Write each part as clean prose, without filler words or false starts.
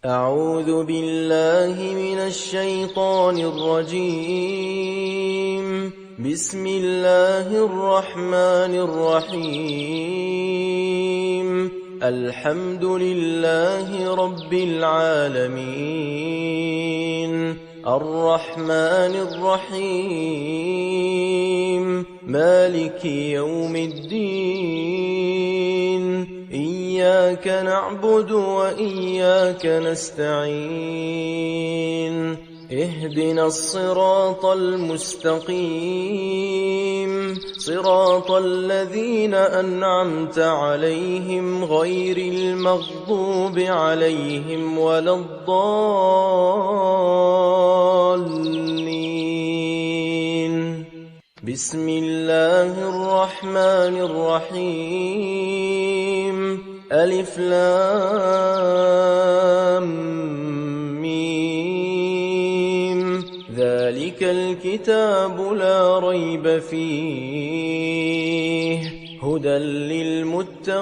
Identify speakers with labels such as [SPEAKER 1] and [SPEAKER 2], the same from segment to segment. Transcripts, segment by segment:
[SPEAKER 1] أعوذ بالله من الشيطان الرجيم. بسم الله الرحمن الرحيم. الحمد لله رب العالمين، الرحمن الرحيم، مالك يوم الدين. إياك نعبد وإياك نستعين. اهدنا الصراط المستقيم، صراط الذين أنعمت عليهم غير المغضوب عليهم ولا الضالين. بسم الله الرحمن الرحيم. ألف لام ميم. ذلك الكتاب لا ريب فيه، هدى للمتقين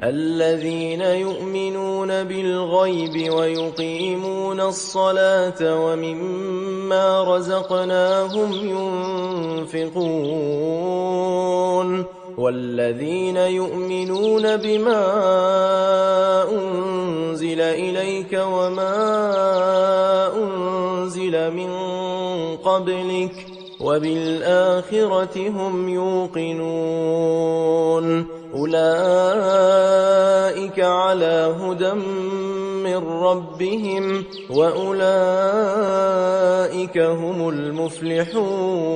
[SPEAKER 1] الذين يؤمنون بالغيب ويقيمون الصلاة ومما رزقناهم ينفقون، والذين يؤمنون بما أنزل إليك وما أنزل من قبلك وبالآخرة هم يوقنون. أولئك على هدى من ربهم وأولئك هم المفلحون.